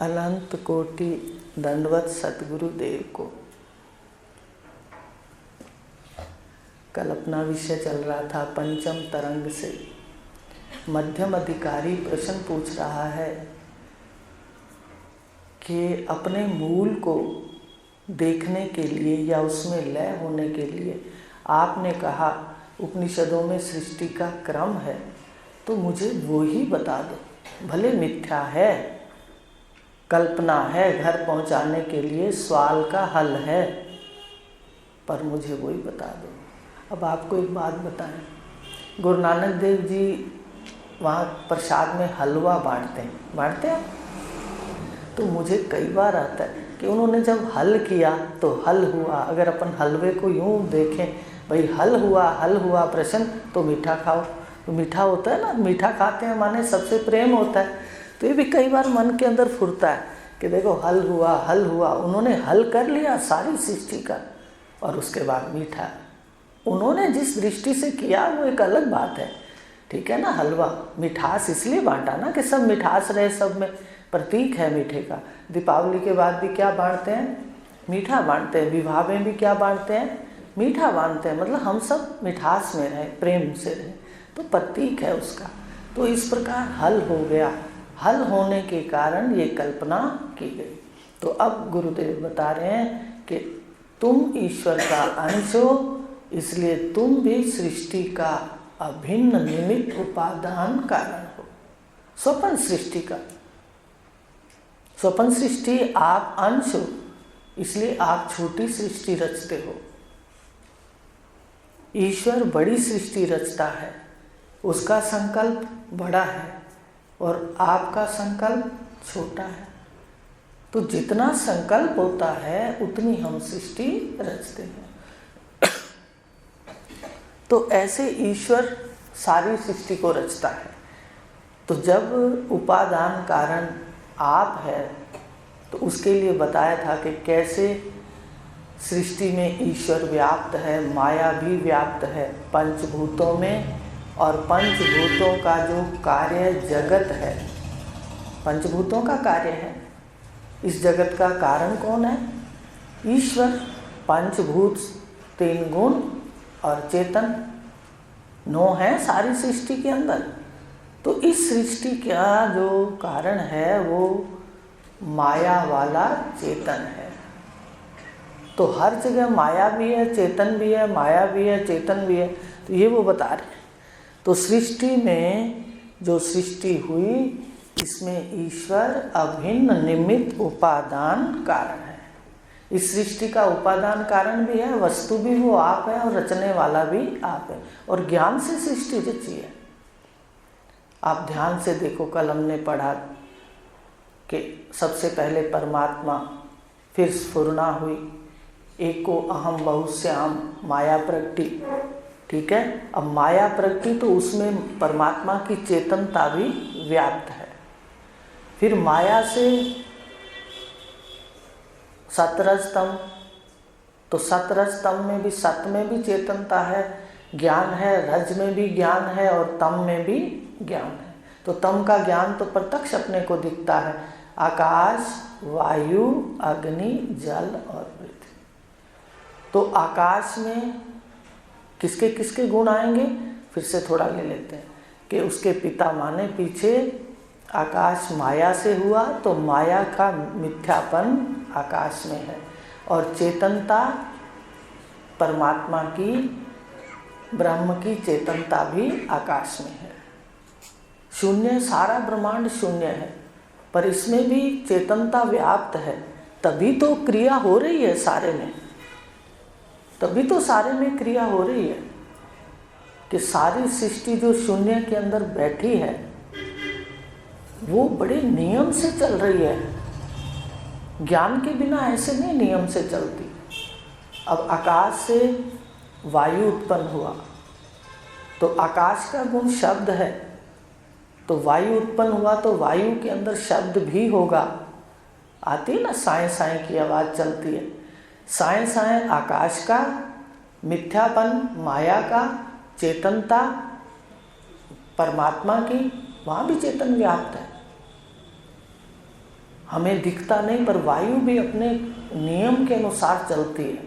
अनंत कोटि दंडवत सतगुरु देव को। कल अपना विषय चल रहा था पंचम तरंग से। मध्यम अधिकारी प्रश्न पूछ रहा है कि अपने मूल को देखने के लिए या उसमें लय होने के लिए आपने कहा उपनिषदों में सृष्टि का क्रम है, तो मुझे वो ही बता दो। भले मिथ्या है, कल्पना है, घर पहुंचाने के लिए सवाल का हल है, पर मुझे वही बता दो। अब आपको एक बात बताएं, गुरु नानक देव जी वहाँ प्रसाद में हलवा बांटते हैं। तो मुझे कई बार आता है कि उन्होंने जब हल किया तो हल हुआ। अगर अपन हलवे को यूँ देखें, भाई हल हुआ प्रश्न, तो मीठा खाओ। तो मीठा होता है ना, मीठा खाते हैं माने सबसे प्रेम होता है। तो ये भी कई बार मन के अंदर फुरता है कि देखो हल हुआ। उन्होंने हल कर लिया सारी सृष्टि का, और उसके बाद मीठा। उन्होंने जिस दृष्टि से किया वो एक अलग बात है, ठीक है ना। हलवा मिठास इसलिए बांटा ना कि सब मिठास रहे, सब में प्रतीक है मीठे का। दीपावली के बाद भी क्या बांटते हैं? मीठा बांटते हैं। विवाह में भी क्या बांटते हैं? मीठा बांटते हैं। मतलब हम सब मिठास में रहें, प्रेम से रहें, तो प्रतीक है उसका। तो इस प्रकार हल हो गया। हल होने के कारण ये कल्पना की गई। तो अब गुरुदेव बता रहे हैं कि तुम ईश्वर का अंश हो, इसलिए तुम भी सृष्टि का अभिन्न निमित्त उपादान कारण हो। स्वपन सृष्टि का, स्वपन सृष्टि आप अंश हो, इसलिए आप छोटी सृष्टि रचते हो। ईश्वर बड़ी सृष्टि रचता है, उसका संकल्प बड़ा है और आपका संकल्प छोटा है। तो जितना संकल्प होता है उतनी हम सृष्टि रचते हैं। तो ऐसे ईश्वर सारी सृष्टि को रचता है। तो जब उपादान कारण आप है, तो उसके लिए बताया था कि कैसे सृष्टि में ईश्वर व्याप्त है, माया भी व्याप्त है पंचभूतों में। और पंचभूतों का जो कार्य जगत है, पंचभूतों का कार्य है। इस जगत का कारण कौन है? ईश्वर। पंचभूत, 3 गुण और चेतन, 9 है सारी सृष्टि के अंदर। तो इस सृष्टि का जो कारण है वो माया वाला चेतन है। तो हर जगह माया भी है, चेतन भी है, माया भी है, चेतन भी है। तो ये वो बता रहे हैं। तो सृष्टि में जो सृष्टि हुई, इसमें ईश्वर अभिन्न निमित्त उपादान कारण है। इस सृष्टि का उपादान कारण भी है, वस्तु भी वो आप है और रचने वाला भी आप है। और ज्ञान से सृष्टि रची है। आप ध्यान से देखो, कल हमने पढ़ा कि सबसे पहले परमात्मा, फिर स्फुरना हुई, एको अहम बहुश्याम, माया प्रगटी, ठीक है। अब माया प्रगटी तो उसमें परमात्मा की चेतनता भी व्याप्त है। फिर माया से सतरजतम, तो सतरजतम में भी, सत में भी चेतनता है, ज्ञान है, रज में भी ज्ञान है और तम में भी ज्ञान है। तो तम का ज्ञान तो प्रत्यक्ष अपने को दिखता है, आकाश, वायु, अग्नि, जल और पृथ्वी। तो आकाश में किसके किसके गुण आएंगे? फिर से थोड़ा ले लेते हैं कि उसके पिता माने पीछे आकाश माया से हुआ, तो माया का मिथ्यापन आकाश में है। और चेतनता परमात्मा की, ब्रह्म की चेतनता भी आकाश में है। शून्य, सारा ब्रह्मांड शून्य है, पर इसमें भी चेतनता व्याप्त है। तभी तो क्रिया हो रही है सारे में, तभी तो सारे में क्रिया हो रही है कि सारी सृष्टि जो शून्य के अंदर बैठी है वो बड़े नियम से चल रही है। ज्ञान के बिना ऐसे नहीं नियम से चलती। अब आकाश से वायु उत्पन्न हुआ, तो आकाश का गुण शब्द है, तो वायु उत्पन्न हुआ तो वायु के अंदर शब्द भी होगा। आती है ना, साए साए की आवाज़ चलती है। साए साए आकाश का, मिथ्यापन माया का, चेतनता परमात्मा की, वहाँ भी चेतन व्याप्त है। हमें दिखता नहीं, पर वायु भी अपने नियम के अनुसार चलती है।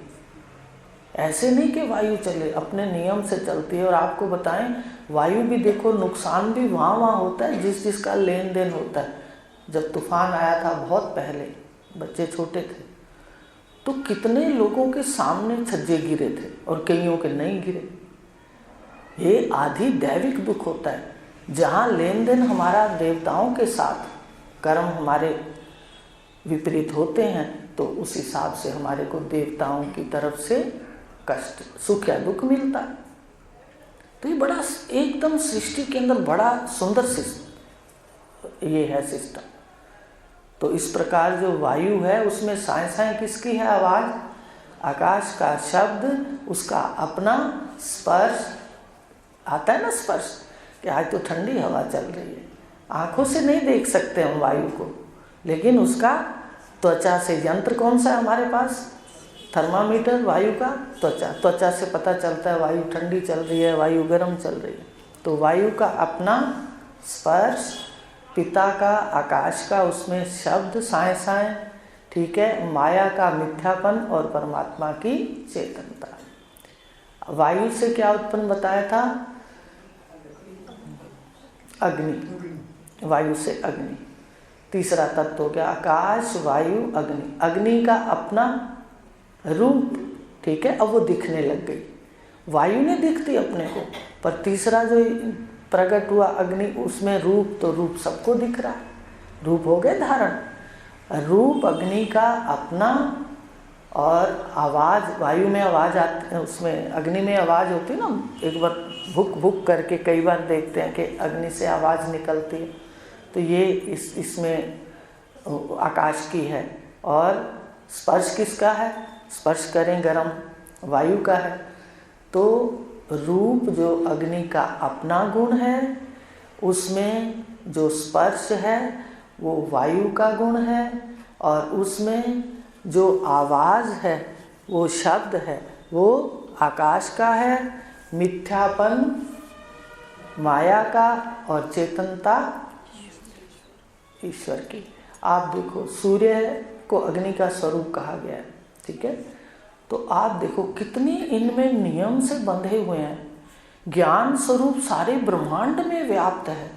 ऐसे नहीं कि वायु चले, अपने नियम से चलती है। और आपको बताएं, वायु भी देखो नुकसान भी वहाँ होता है जिसका लेन देन होता है। जब तूफान आया था बहुत पहले, बच्चे छोटे थे, तो कितने लोगों के सामने छज्जे गिरे थे और कईयों के नहीं गिरे। ये आधी दैविक दुख होता है। जहाँ लेन देन हमारा देवताओं के साथ, कर्म हमारे विपरीत होते हैं, तो उस हिसाब से हमारे को देवताओं की तरफ से कष्ट, सुख या दुख मिलता है। तो ये बड़ा एकदम सृष्टि के अंदर बड़ा सुंदर ये है सिस्टम। तो इस प्रकार जो वायु है उसमें साए साए किसकी है आवाज़? आकाश का शब्द, उसका अपना स्पर्श आता है ना, स्पर्श, कि आज तो ठंडी हवा चल रही है। आँखों से नहीं देख सकते हम वायु को, लेकिन उसका त्वचा से, यंत्र कौन सा है हमारे पास? थर्मामीटर वायु का, त्वचा से पता चलता है वायु ठंडी चल रही है, वायु गर्म चल रही है। तो वायु का अपना स्पर्श, पिता का आकाश का उसमें शब्द साए साए, ठीक है, माया का मिथ्यापन और परमात्मा की चेतनता। वायु से क्या उत्पन्न बताया था? अग्नि, वायु से अग्नि। तीसरा तत्व हो गया आकाश, वायु, अग्नि। अग्नि का अपना रूप, ठीक है, अब वो दिखने लग गई। वायु ने दिखती अपने को, पर तीसरा जो प्रकट हुआ अग्नि, उसमें रूप, तो रूप सबको दिख रहा है, रूप हो गए धारण। रूप अग्नि का अपना, और आवाज़, वायु में आवाज़ आती है, उसमें अग्नि में आवाज़ होती है ना, एक बार भुक भुक करके कई बार देखते हैं कि अग्नि से आवाज़ निकलती है। तो ये इसमें आकाश की है। और स्पर्श किसका है? स्पर्श करें गरम, वायु का है। तो रूप जो अग्नि का अपना गुण है, उसमें जो स्पर्श है वो वायु का गुण है, और उसमें जो आवाज़ है, वो शब्द है, वो आकाश का है। मिथ्यापन माया का, और चेतनता ईश्वर की। आप देखो, सूर्य को अग्नि का स्वरूप कहा गया है, ठीक है। तो आप देखो कितने इनमें नियम से बंधे हुए हैं। ज्ञान स्वरूप सारे ब्रह्मांड में व्याप्त है।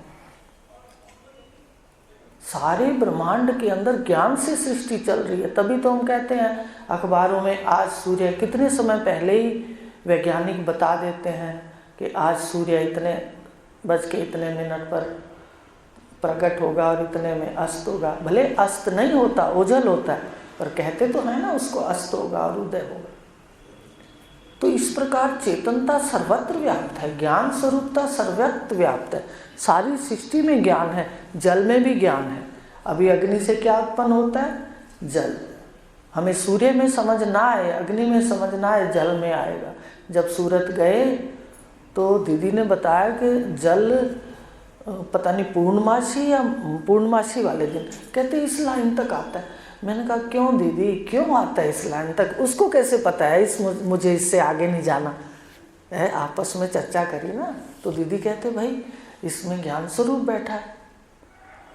सारे ब्रह्मांड के अंदर ज्ञान से सृष्टि चल रही है। तभी तो हम कहते हैं अखबारों में, आज सूर्य, कितने समय पहले ही वैज्ञानिक बता देते हैं कि आज सूर्य इतने बज के इतने मिनट पर प्रकट होगा और इतने में अस्त होगा। भले अस्त नहीं होता, ओझल होता है, पर कहते तो है ना उसको अस्त होगा और उदय होगा। तो इस प्रकार चेतनता सर्वत्र व्याप्त है, ज्ञान स्वरूपता सर्वत्र व्याप्त है। सारी सृष्टि में ज्ञान है, जल में भी ज्ञान है। अभी अग्नि से क्या उत्पन्न होता है? जल। हमें सूर्य में समझ ना आए, अग्नि में समझ ना आए, जल में आएगा। जब सूरत गए तो दीदी ने बताया कि जल पता नहीं पूर्णमासी या पूर्णमासी वाले दिन, कहते इस लाइन तक आता है। मैंने कहा क्यों दीदी, क्यों आता है इस लाइन तक? उसको कैसे पता है, मुझे इससे आगे नहीं जाना है। आपस में चर्चा करी ना, तो दीदी कहते भाई इसमें ज्ञान स्वरूप बैठा है।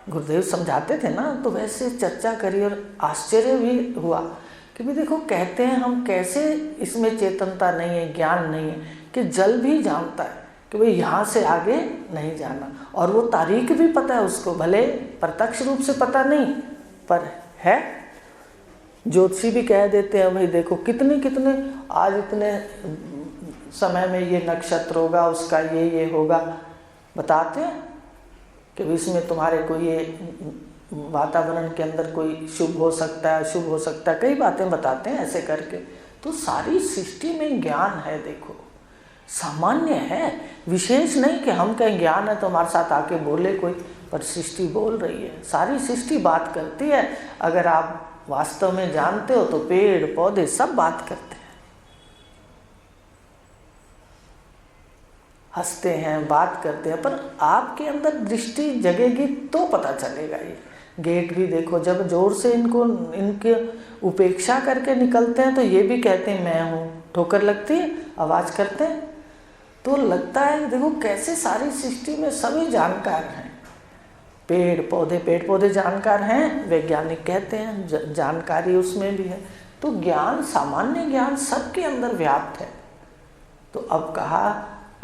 गुरुदेव समझाते थे ना, तो वैसे चर्चा करी और आश्चर्य भी हुआ कि भी देखो, कहते हैं हम कैसे इसमें चेतनता नहीं है, ज्ञान नहीं है, कि जल भी जानता है कि भाई यहाँ से आगे नहीं जाना। और वो तारीख भी पता है उसको, भले प्रत्यक्ष रूप से पता नहीं, पर है। ज्योतिषी भी कह देते हैं भाई देखो कितने कितने आज इतने समय में ये नक्षत्र होगा, उसका ये होगा, बताते हैं कि इसमें तुम्हारे को ये वातावरण के अंदर कोई शुभ हो सकता है, अशुभ हो सकता है, कई बातें बताते हैं ऐसे करके। तो सारी सृष्टि में ज्ञान है। देखो सामान्य है, विशेष नहीं कि हम कहें ज्ञान है तो हमारे साथ आके बोले कोई, पर सृष्टि बोल रही है, सारी सृष्टि बात करती है। अगर आप वास्तव में जानते हो तो पेड़ पौधे सब बात करते हैं, हंसते हैं, बात करते हैं, पर आपके अंदर दृष्टि जगेगी तो पता चलेगा। ये गेट भी देखो, जब जोर से इनके उपेक्षा करके निकलते हैं तो ये भी कहते हैं मैं हूँ, ठोकर लगती है, आवाज़ करते हैं, तो लगता है देखो कैसे सारी सृष्टि में सभी जानकार हैं। पेड़ पौधे जानकार हैं, वैज्ञानिक कहते हैं, जानकारी उसमें भी है। तो ज्ञान, सामान्य ज्ञान सबके अंदर व्याप्त है। तो अब कहा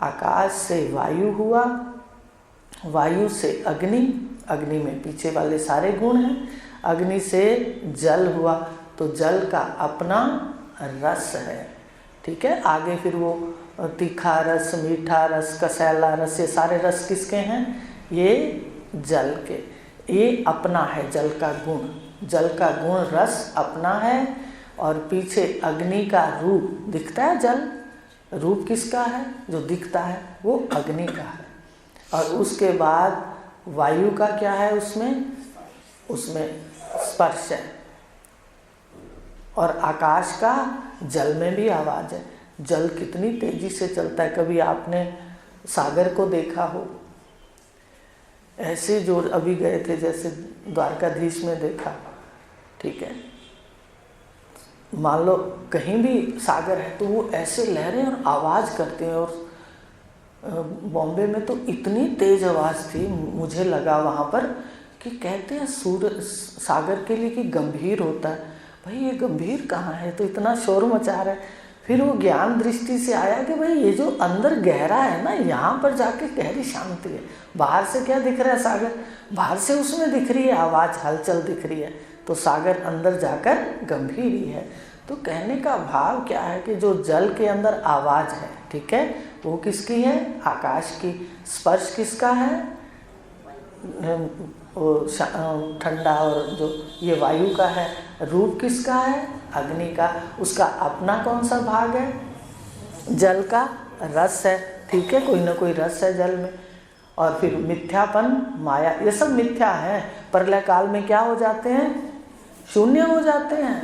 आकाश से वायु हुआ, वायु से अग्नि, अग्नि में पीछे वाले सारे गुण हैं, अग्नि से जल हुआ, तो जल का अपना रस है, ठीक है। आगे फिर वो तीखा रस, मीठा रस, कसैला रस, ये सारे रस किसके हैं? ये जल के, ये अपना है जल का गुण, जल का गुण रस अपना है। और पीछे अग्नि का रूप दिखता है, जल रूप किसका है? जो दिखता है वो अग्नि का है। और उसके बाद वायु का क्या है? उसमें स्पर्श है। और आकाश का, जल में भी आवाज़ है। जल कितनी तेजी से चलता है, कभी आपने सागर को देखा हो? ऐसे जो अभी गए थे, जैसे द्वारकाधीश में देखा, ठीक है, मान लो कहीं भी सागर है तो वो ऐसे लहरें और आवाज़ करते हैं। और बॉम्बे में तो इतनी तेज आवाज़ थी, मुझे लगा वहाँ पर कि कहते हैं सागर के लिए कि गंभीर होता है। भाई ये गंभीर कहाँ है, तो इतना शोर मचा रहा है। फिर वो ज्ञान दृष्टि से आया कि भाई ये जो अंदर गहरा है ना, यहाँ पर जाके गहरी शांति है। बाहर से क्या दिख रहा है? सागर बाहर से उसमें दिख रही है आवाज़, हलचल दिख रही है, तो सागर अंदर जाकर गंभीर ही है। तो कहने का भाव क्या है कि जो जल के अंदर आवाज़ है, ठीक है, वो किसकी है? आकाश की। स्पर्श किसका है? ठंडा, और जो ये वायु का है। रूप किसका है? अग्नि का। उसका अपना कौन सा भाग है? जल का रस है, ठीक है, कोई ना कोई रस है जल में। और फिर मिथ्यापन, माया, ये सब मिथ्या है। प्रलय काल में क्या हो जाते हैं? शून्य हो जाते हैं।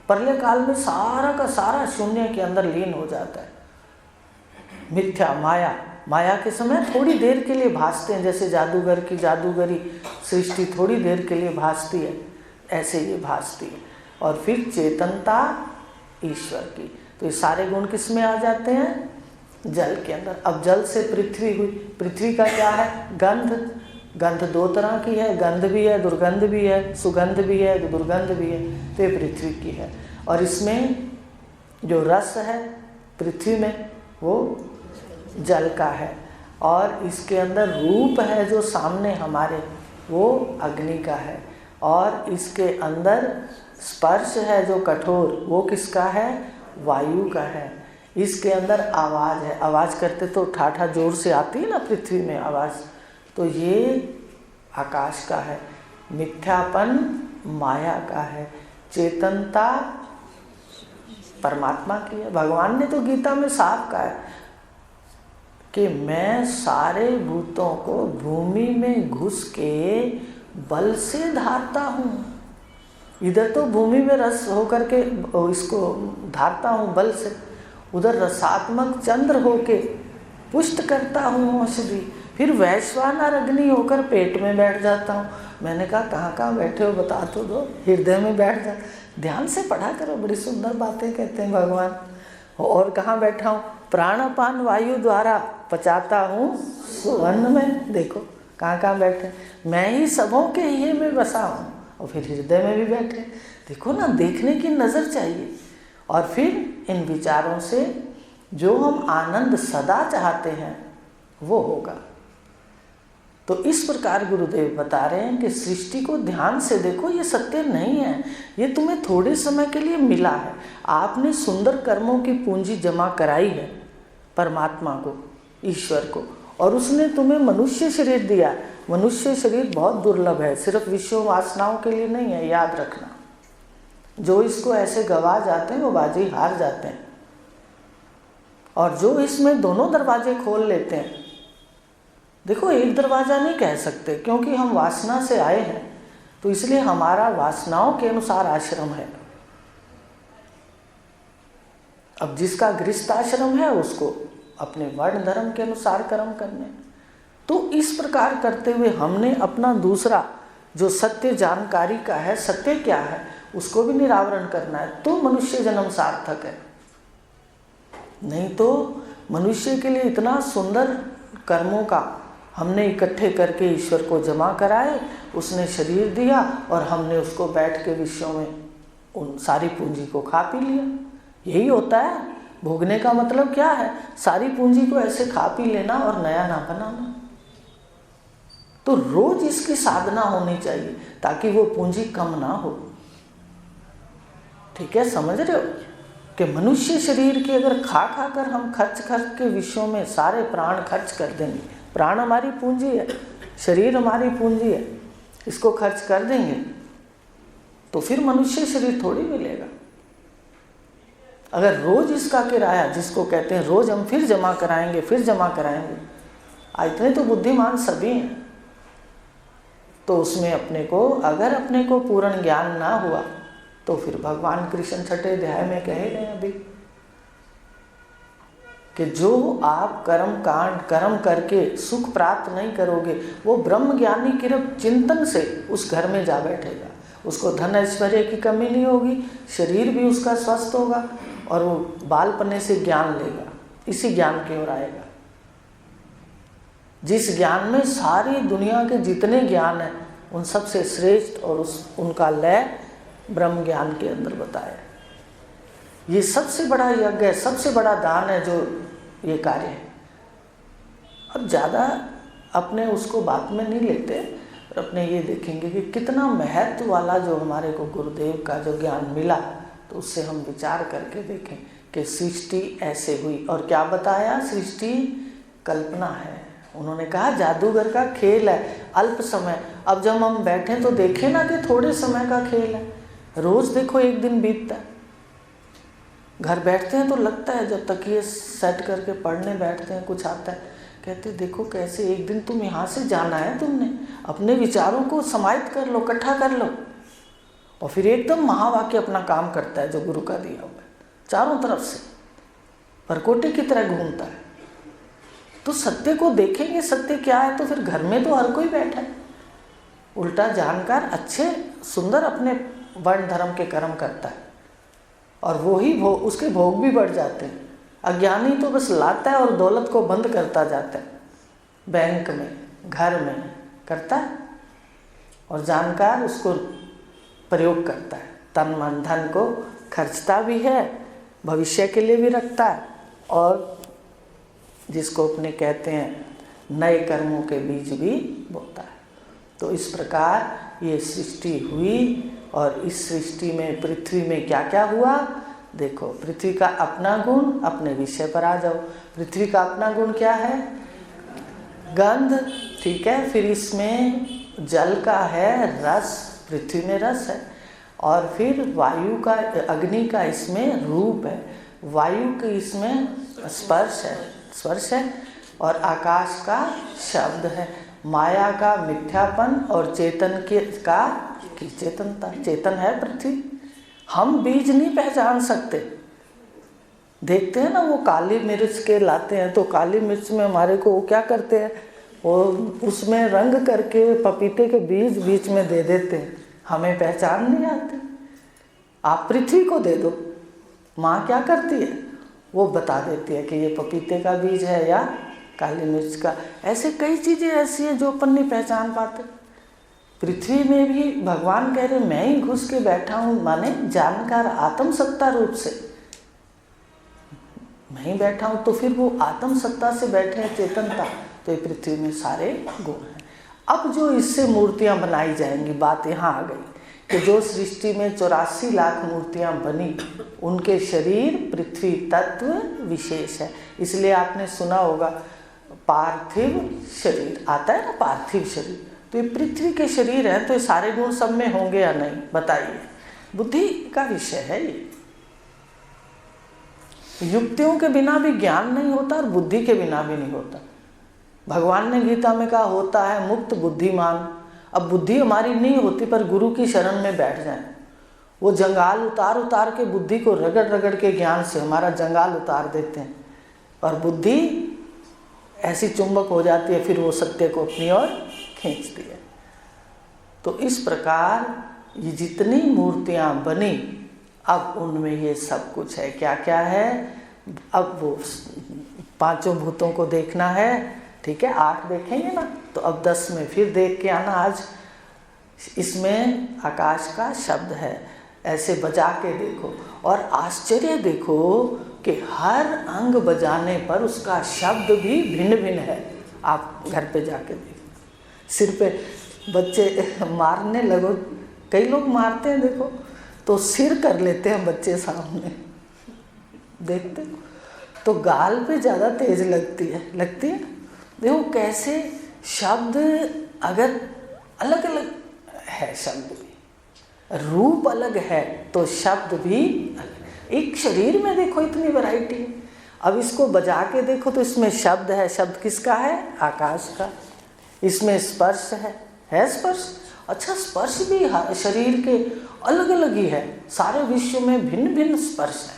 प्रलय काल में सारा का सारा शून्य के अंदर लीन हो जाता है। मिथ्या, माया, माया के समय थोड़ी देर के लिए भासते हैं, जैसे जादूगर की जादूगरी सृष्टि थोड़ी देर के लिए भासती है, ऐसे ये भासती है। और फिर चेतनता ईश्वर की। तो ये सारे गुण किस में आ जाते हैं? जल के अंदर। अब जल से पृथ्वी हुई। पृथ्वी का क्या है? गंध। गंध दो तरह की है, गंध भी है, दुर्गंध भी है, सुगंध भी है, दुर्गंध भी है, तो ये पृथ्वी की है। और इसमें जो रस है पृथ्वी में, वो जल का है। और इसके अंदर रूप है जो सामने हमारे, वो अग्नि का है। और इसके अंदर स्पर्श है जो कठोर, वो किसका है? वायु का है। इसके अंदर आवाज़ है, आवाज़ करते तो ठाठा जोर से आती है ना पृथ्वी में आवाज़, तो ये आकाश का है। मिथ्यापन माया का है। चेतनता परमात्मा की है। भगवान ने तो गीता में साफ कहा है कि मैं सारे भूतों को भूमि में घुस के बल से धारता हूँ। इधर तो भूमि में रस होकर के इसको धारता हूँ बल से, उधर रसात्मक चंद्र होके पुष्ट करता हूँ औषधि, फिर वैश्वानर अग्नि होकर पेट में बैठ जाता हूँ। मैंने कहा कहाँ कहाँ बैठे हो बता तो दो। हृदय में बैठ जा, ध्यान से पढ़ा करो, बड़ी सुंदर बातें कहते हैं भगवान। और कहाँ बैठा हूँ? प्राणपान वायु द्वारा पचाता हूँ सुवर्ण में। देखो कहाँ कहाँ बैठे, मैं ही सबों के ये में बसा हूँ, और फिर हृदय में भी बैठे। देखो ना, देखने की नज़र चाहिए। और फिर इन विचारों से जो हम आनंद सदा चाहते हैं वो होगा। तो इस प्रकार गुरुदेव बता रहे हैं कि सृष्टि को ध्यान से देखो, ये सत्य नहीं है, ये तुम्हें थोड़े समय के लिए मिला है। आपने सुंदर कर्मों की पूंजी जमा कराई है परमात्मा को, ईश्वर को, और उसने तुम्हें मनुष्य शरीर दिया। मनुष्य शरीर बहुत दुर्लभ है, सिर्फ विषयों वासनाओं के लिए नहीं है, याद रखना। जो इसको ऐसे गवा जाते हैं वो बाजी हार जाते हैं। और जो इसमें दोनों दरवाजे खोल लेते हैं, देखो एक दरवाज़ा नहीं कह सकते क्योंकि हम वासना से आए हैं, तो इसलिए हमारा वासनाओं के अनुसार आश्रम है। अब जिसका गृहस्थ आश्रम है उसको अपने वर्ण धर्म के अनुसार कर्म करने। तो इस प्रकार करते हुए हमने अपना दूसरा जो सत्य जानकारी का है, सत्य क्या है, उसको भी निरावरण करना है, तो मनुष्य जन्म सार्थक है। नहीं तो मनुष्य के लिए इतना सुंदर कर्मों का हमने इकट्ठे करके ईश्वर को जमा कराए, उसने शरीर दिया और हमने उसको बैठ के विश्व में उन सारी पूंजी को खा पी लिया। यही होता है भोगने का मतलब क्या है, सारी पूंजी को ऐसे खा पी लेना और नया ना बनाना। तो रोज इसकी साधना होनी चाहिए ताकि वो पूंजी कम ना हो। ठीक है, समझ रहे हो कि मनुष्य शरीर की अगर खा खा कर हम खर्च के विश्व में सारे प्राण खर्च कर देंगे, प्राण हमारी पूंजी है, शरीर हमारी पूंजी है, इसको खर्च कर देंगे तो फिर मनुष्य शरीर थोड़ी मिलेगा। अगर रोज इसका किराया, जिसको कहते हैं रोज हम फिर जमा कराएंगे फिर जमा कराएंगे, इतने तो बुद्धिमान सभी हैं, तो उसमें अपने को, अगर अपने को पूर्ण ज्ञान ना हुआ तो फिर भगवान कृष्ण छठे अध्याय में कहे गए अभी कि जो आप कर्म करके सुख प्राप्त नहीं करोगे, वो ब्रह्म ज्ञानी केवल चिंतन से उस घर में जा बैठेगा। उसको धन ऐश्वर्य की कमी नहीं होगी, शरीर भी उसका स्वस्थ होगा और वो बालपने से ज्ञान लेगा, इसी ज्ञान की ओर आएगा जिस ज्ञान में सारी दुनिया के जितने ज्ञान हैं उन सबसे श्रेष्ठ और उनका लय ब्रह्म ज्ञान के अंदर बताया। ये सबसे बड़ा यज्ञ है, सबसे बड़ा दान है जो ये कार्य है। अब ज़्यादा अपने उसको बात में नहीं लेते और अपने ये देखेंगे कि कितना महत्व वाला जो हमारे को गुरुदेव का जो ज्ञान मिला, तो उससे हम विचार करके देखें कि सृष्टि ऐसे हुई। और क्या बताया, सृष्टि कल्पना है। उन्होंने कहा जादूगर का खेल है, अल्प समय। अब जब हम बैठें तो देखें ना कि थोड़े समय का खेल है, रोज़ देखो एक दिन बीतता है। घर बैठते हैं तो लगता है, जब तक ये सेट करके पढ़ने बैठते हैं कुछ आता है, कहते देखो कैसे एक दिन तुम यहाँ से जाना है, तुमने अपने विचारों को समाहित कर लो, इकट्ठा कर लो, और फिर एकदम महावाक्य अपना काम करता है जो गुरु का दिया हुआ है, चारों तरफ से परकोटे की तरह घूमता है। तो सत्य को देखेंगे, सत्य क्या है, तो फिर घर में तो हर कोई बैठा है, उल्टा जानकार अच्छे सुंदर अपने वर्ण धर्म के कर्म करता है और वो ही उसके भोग भी बढ़ जाते हैं। अज्ञानी तो बस लाता है और दौलत को बंद करता जाता है, बैंक में घर में करता है, और जानकार उसको प्रयोग करता है, तन मन धन को खर्चता भी है, भविष्य के लिए भी रखता है, और जिसको अपने कहते हैं नए कर्मों के बीज भी बोता है। तो इस प्रकार ये सृष्टि हुई, और इस सृष्टि में पृथ्वी में क्या क्या हुआ देखो। पृथ्वी का अपना गुण, अपने विषय पर आ जाओ। पृथ्वी का अपना गुण क्या है, गंध, ठीक है। फिर इसमें जल का है रस, पृथ्वी में रस है, और फिर वायु का, अग्नि का इसमें रूप है, वायु के इसमें स्पर्श है, और आकाश का शब्द है, माया का मिथ्यापन, और चेतन की चेतनता। चेतन है पृथ्वी, हम बीज नहीं पहचान सकते। देखते हैं ना, वो काली मिर्च के लाते हैं, तो काली मिर्च में हमारे को वो क्या करते हैं, वो उसमें रंग करके पपीते के बीज बीच में दे देते हैं, हमें पहचान नहीं आती। आप पृथ्वी को दे दो, माँ क्या करती है, वो बता देती है कि ये पपीते का बीज है या काली मिर्च का। ऐसे कई चीज़ें ऐसी हैं जो अपन नहीं पहचान पाते। पृथ्वी में भी भगवान कह रहे मैं ही घुस के बैठा हूँ, माने जानकार आत्म सत्ता रूप से मैं ही बैठा हूँ, तो फिर वो आत्म सत्ता से बैठे हैं, चेतनता। तो ये पृथ्वी में सारे गुण हैं। अब जो इससे मूर्तियाँ बनाई जाएंगी, बात यहाँ आ गई कि जो सृष्टि में 84 लाख मूर्तियाँ बनी, उनके शरीर पृथ्वी तत्व विशेष है। इसलिए आपने सुना होगा पार्थिव शरीर आता है ना, पार्थिव शरीर, तो ये पृथ्वी के शरीर है, तो ये सारे गुण सब में होंगे या नहीं, बताइए। बुद्धि का विषय है ये। युक्तियों के बिना भी ज्ञान नहीं होता और बुद्धि के बिना भी नहीं होता। भगवान ने गीता में कहा होता है मुक्त बुद्धिमान। अब बुद्धि हमारी नहीं होती, पर गुरु की शरण में बैठ जाए, वो जंगाल उतार के बुद्धि को रगड़ के ज्ञान से हमारा जंगाल उतार देते हैं, और बुद्धि ऐसी चुंबक हो जाती है, फिर वो सत्य को अपनी ओर खींचती है। तो इस प्रकार ये जितनी मूर्तियाँ बनी, अब उनमें ये सब कुछ है। क्या क्या है, अब वो पांचों भूतों को देखना है, ठीक है, 8 देखेंगे ना, तो अब 10 में फिर देख के आना। आज इसमें आकाश का शब्द है, ऐसे बजा के देखो और आश्चर्य देखो कि हर अंग बजाने पर उसका शब्द भी भिन्न भिन्न है। आप घर पे जाके देखो। सिर पे बच्चे मारने लगो, कई लोग मारते हैं देखो, तो सिर कर लेते हैं बच्चे सामने, देखते हो तो गाल पे ज़्यादा तेज लगती है। देखो कैसे शब्द अगर अलग अलग है, शब्द भी रूप अलग है तो शब्द भी अलग। एक शरीर में देखो इतनी वैरायटी है। अब इसको बजा के देखो तो इसमें शब्द है। शब्द किसका है? आकाश का। इसमें स्पर्श है स्पर्श। अच्छा, स्पर्श भी शरीर के अलग अलग ही है। सारे विश्व में भिन्न भिन्न स्पर्श है।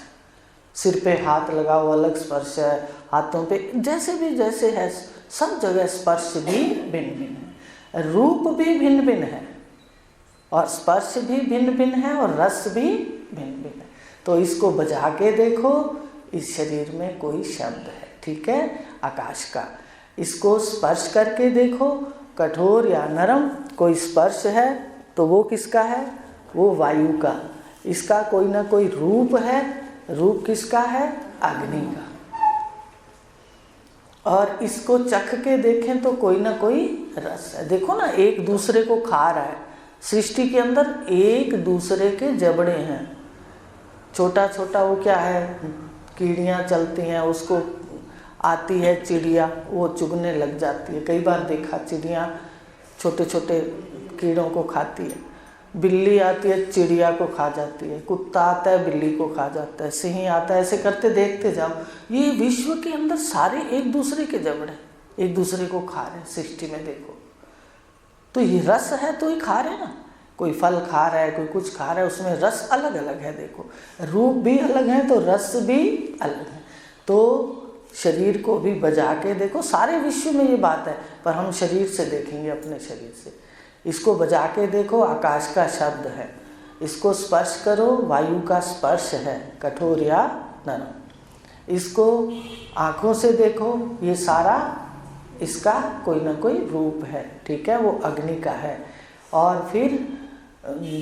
सिर पे हाथ लगाओ अलग स्पर्श है, हाथों पे जैसे है, सब जगह स्पर्श भी भिन्न भिन्न है, रूप भी भिन्न भिन्न है और स्पर्श भी भिन्न भिन्न है और रस भी भिन्न भिन्न है। तो इसको बजा के देखो, इस शरीर में कोई शब्द है, ठीक है, आकाश का। इसको स्पर्श करके देखो, कठोर या नरम कोई स्पर्श है तो वो किसका है? वो वायु का। इसका कोई ना कोई रूप है। रूप किसका है? अग्नि का। और इसको चख के देखें तो कोई ना कोई रस है। देखो ना, एक दूसरे को खा रहा है। सृष्टि के अंदर एक दूसरे के जबड़े हैं। छोटा छोटा वो क्या है, कीड़ियाँ चलती हैं, उसको आती है चिड़िया, वो चुगने लग जाती है। कई बार देखा, चिड़िया छोटे छोटे कीड़ों को खाती है। बिल्ली आती है, चिड़िया को खा जाती है। कुत्ता आता है, बिल्ली को खा जाता है। सिंह आता है, ऐसे करते देखते जाओ। ये विश्व के अंदर सारे एक दूसरे के जबड़े, एक दूसरे को खा रहे हैं। सृष्टि में देखो तो ये रस है तो ही खा रहे हैं ना। कोई फल खा रहा है, कोई कुछ खा रहा है, उसमें रस अलग अलग है। देखो, रूप भी अलग है तो रस भी अलग है। तो शरीर को भी बजा के देखो। सारे विश्व में ये बात है, पर हम शरीर से देखेंगे, अपने शरीर से। इसको बजा के देखो, आकाश का शब्द है। इसको स्पर्श करो, वायु का स्पर्श है, कठोर या नरम। इसको आँखों से देखो, ये सारा इसका कोई ना कोई रूप है, ठीक है, वो अग्नि का है। और फिर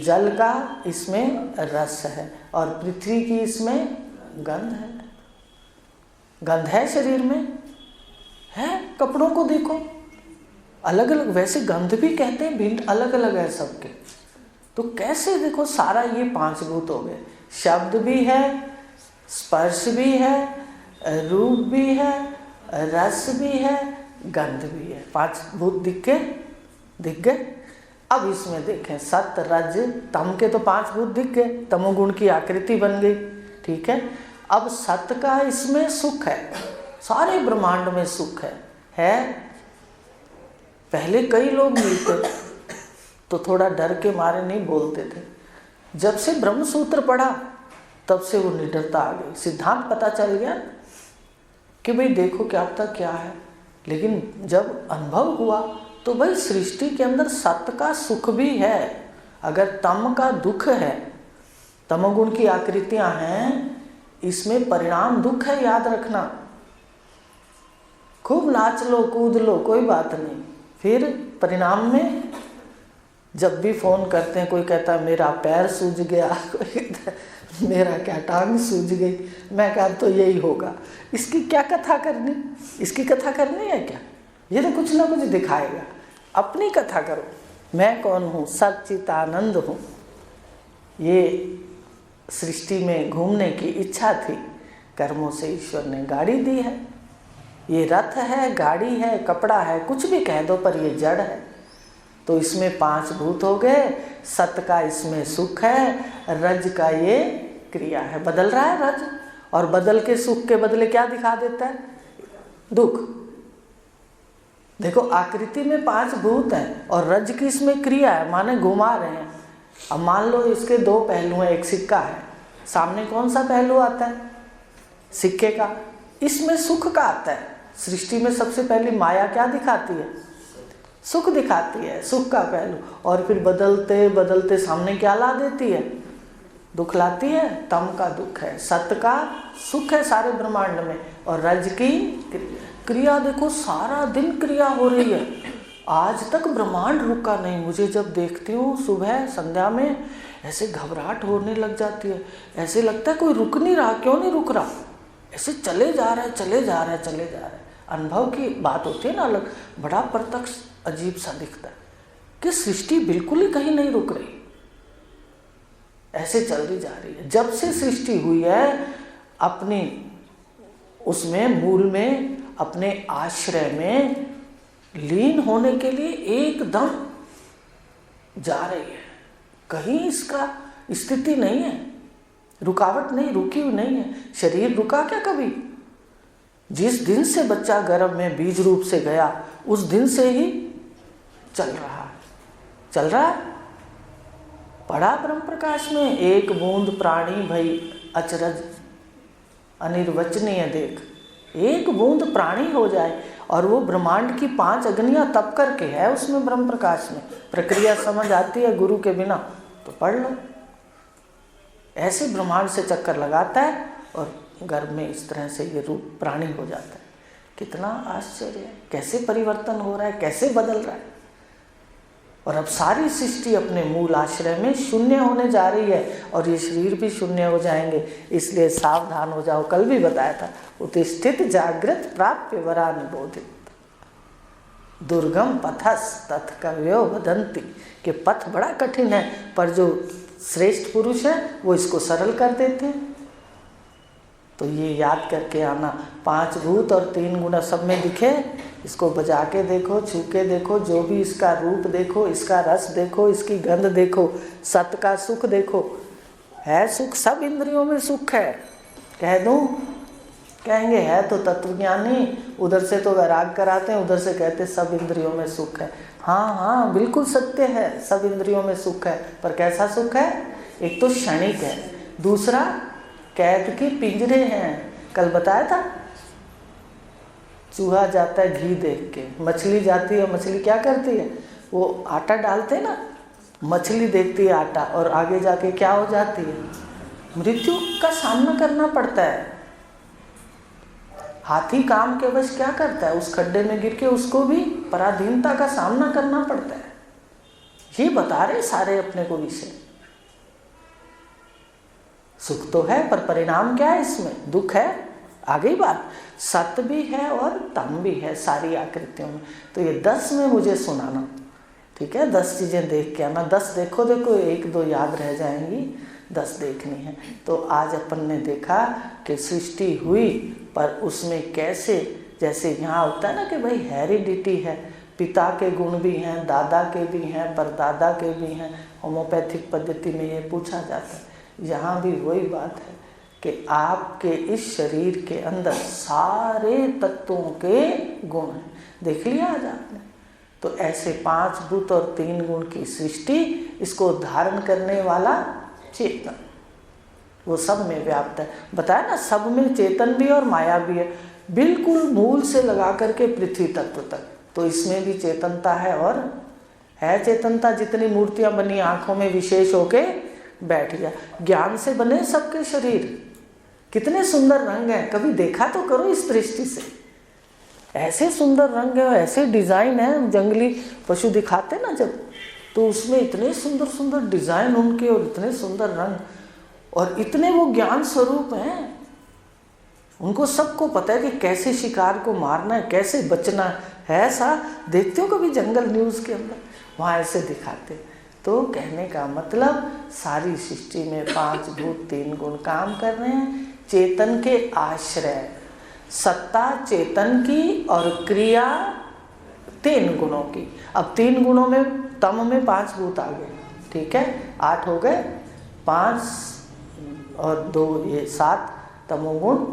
जल का इसमें रस है और पृथ्वी की इसमें गंध है। गंध है शरीर में है। कपड़ों को देखो, अलग अलग, वैसे गंध भी कहते हैं, भिन्न अलग अलग है सबके। तो कैसे देखो, सारा ये 5 भूत हो गए। शब्द भी है, स्पर्श भी है, रूप भी है, रस भी है, गंध भी है। 5 भूत दिख गए। अब इसमें देखें, सत्य रज तम के तो 5 भूत दिख गए, तमोगुण की आकृति बन गई, ठीक है। अब सत्य का इसमें सुख है, सारे ब्रह्मांड में सुख है। पहले कई लोग मिलते तो थोड़ा डर के मारे नहीं बोलते थे। जब से ब्रह्म सूत्र पढ़ा तब से वो निडरता आ गई। सिद्धांत पता चल गया कि भाई देखो क्या तक क्या है। लेकिन जब अनुभव हुआ तो भाई सृष्टि के अंदर सत्य का सुख भी है। अगर तम का दुख है, तमोगुण की आकृतियां हैं, इसमें परिणाम दुख है, याद रखना। खूब नाच लो, कूद लो, कोई बात नहीं, फिर परिणाम में जब भी फोन करते हैं, कोई कहता है मेरा पैर सूज गया, कोई कहता है मेरा क्या टांग सूज गई, मैं कहा तो यही होगा। इसकी क्या कथा करनी, इसकी कथा करनी है क्या? ये तो कुछ ना कुछ दिखाएगा। अपनी कथा करो, मैं कौन हूँ, सच्चिदानंद हूँ। ये सृष्टि में घूमने की इच्छा थी, कर्मों से ईश्वर ने गाड़ी दी है। ये रथ है, गाड़ी है, कपड़ा है, कुछ भी कह दो, पर ये जड़ है। तो इसमें 5 भूत हो गए। सत का इसमें सुख है, रज का ये क्रिया है, बदल रहा है रज। और बदल के सुख के बदले क्या दिखा देता है? दुख। देखो, आकृति में 5 भूत हैं और रज की इसमें क्रिया है, माने घुमा रहे हैं। अब मान लो इसके 2 पहलू हैं, एक सिक्का है, सामने कौन सा पहलू आता है? सिक्के का। इसमें सुख का आता है। सृष्टि में सबसे पहले माया क्या दिखाती है? सुख दिखाती है, सुख का पहलू। और फिर बदलते बदलते सामने क्या ला देती है? दुख लाती है। तम का दुख है, सत्य का सुख है सारे ब्रह्मांड में, और रज की क्रिया देखो, सारा दिन क्रिया हो रही है, आज तक ब्रह्मांड रुका नहीं। मुझे जब देखती हूँ सुबह संध्या में ऐसे घबराहट होने लग जाती है, ऐसे लगता है कोई रुक नहीं रहा, क्यों नहीं रुक रहा, ऐसे चले जा रहा है, चले जा रहा है, चले जा रहा है। अनुभव की बात होती है ना अलग, बड़ा प्रत्यक्ष अजीब सा दिखता है कि सृष्टि बिल्कुल ही कहीं नहीं रुक रही, ऐसे चलती जा रही है। जब से सृष्टि हुई है अपनी उसमें मूल में, अपने आश्रय में लीन होने के लिए एकदम जा रही है, कहीं इसका स्थिति नहीं है, रुकावट नहीं, रुकी हुई नहीं है। शरीर रुका क्या कभी? जिस दिन से बच्चा गर्भ में बीज रूप से गया उस दिन से ही चल रहा है, चल रहा है। पढ़ा ब्रह्म प्रकाश में, एक बूंद प्राणी भई अचरज अनिर्वचनीय देख। एक बूंद प्राणी हो जाए और वो ब्रह्मांड की 5 अग्नियां तप करके है उसमें ब्रह्म प्रकाश में। प्रक्रिया समझ आती है गुरु के बिना तो पढ़ लो। ऐसे ब्रह्मांड से चक्कर लगाता है और गर्भ में इस तरह से ये रूप प्राणी हो जाता है। कितना आश्चर्य है, कैसे परिवर्तन हो रहा है, कैसे बदल रहा है। और अब सारी सृष्टि अपने मूल आश्रय में शून्य होने जा रही है और ये शरीर भी शून्य हो जाएंगे, इसलिए सावधान हो जाओ। कल भी बताया था, उत्तिष्ठित जागृत प्राप्य वरा निबोधित दुर्गम पथस तत्कव्यो वदन्ति, कि पथ बड़ा कठिन है पर जो श्रेष्ठ पुरुष है वो इसको सरल कर देते हैं। तो ये याद करके आना, 5 भूत और 3 गुण सब में दिखे, इसको बजा के देखो, छू के देखो, जो भी इसका रूप देखो, इसका रस देखो, इसकी गंध देखो, सत का सुख देखो। है सुख, सब इंद्रियों में सुख है। कह दूं, कहेंगे है तो तत्वज्ञानी, उधर से तो वैराग कराते हैं, उधर से कहते सब इंद्रियों में सुख है। हाँ हाँ बिल्कुल सत्य है, सब इंद्रियों में सुख है, पर कैसा सुख है? एक तो क्षणिक है, दूसरा कैद के पिंजरे हैं। कल बताया था, चूहा जाता है घी देख के, मछली जाती है, मछली क्या करती है? वो आटा डालते ना, मछली देखती है आटा और आगे जाके क्या हो जाती है? मृत्यु का सामना करना पड़ता है। हाथी काम के वश क्या करता है? उस खड्डे में गिर के उसको भी पराधीनता का सामना करना पड़ता है। ये बता रहे सारे अपने को विषय। सुख तो है पर परिणाम क्या है इसमें? दुख है। आ गई बात। सत्य भी है और तम भी है सारी आकृतियों में। तो ये 10 में मुझे सुनाना, ठीक है? 10 चीजें देख के आना। 10 देखो 1-2 याद रह जाएंगी, 10 देखनी है। तो आज अपन ने देखा कि सृष्टि हुई पर उसमें कैसे, जैसे यहाँ होता है ना कि भाई हेरिडिटी है, पिता के गुण भी हैं, दादा के भी हैं, परदादा के भी हैं। होम्योपैथिक पद्धति में ये पूछा जाता है। यहाँ भी वही बात है कि आपके इस शरीर के अंदर सारे तत्वों के गुण हैं। देख लिया आज आपने? तो ऐसे 5 भूत और 3 गुण की सृष्टि, इसको धारण करने वाला चेतन, वो सब में व्याप्त है। बताया ना, सब में चेतन भी और माया भी है, बिल्कुल मूल से लगा करके पृथ्वी तत्व तक। तो इसमें भी चेतनता है और है चेतनता। जितनी मूर्तियां बनी आंखों में विशेष होके बैठ गया। ज्ञान से बने सबके शरीर, कितने सुंदर रंग हैं, कभी देखा तो करो इस दृष्टि से। ऐसे सुंदर रंग है, ऐसे डिजाइन है। जंगली पशु दिखाते ना जब, तो उसमें इतने सुंदर सुंदर डिजाइन उनके और इतने सुंदर रंग, और इतने वो ज्ञान स्वरूप हैं। उनको सबको पता है कि कैसे शिकार को मारना है, कैसे बचना है। ऐसा देखते हो कभी जंगल न्यूज़ के अंदर, वहाँ ऐसे दिखाते। तो कहने का मतलब सारी सृष्टि में 5 भूत 3 गुण काम कर रहे हैं, चेतन के आश्रय। सत्ता चेतन की और क्रिया 3 गुणों की। अब 3 गुणों में, तम में 5 भूत आ गए, ठीक है, 8 हो गए, 5 और 2 ये 7, तमोगुण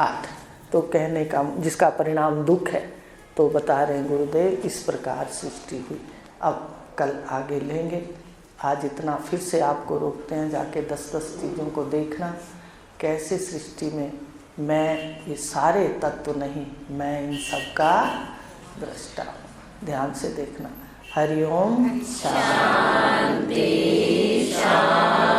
8। तो कहने का, जिसका परिणाम दुख है, तो बता रहे हैं गुरुदेव इस प्रकार सृष्टि हुई। अब कल आगे लेंगे। आज इतना फिर से आपको रोकते हैं, जाके 10-10 चीज़ों को देखना कैसे सृष्टि में मैं ये सारे तत्व नहीं, मैं इन सब का दृष्टा हूँ। ध्यान से देखना। हरि ओम शांति शांति।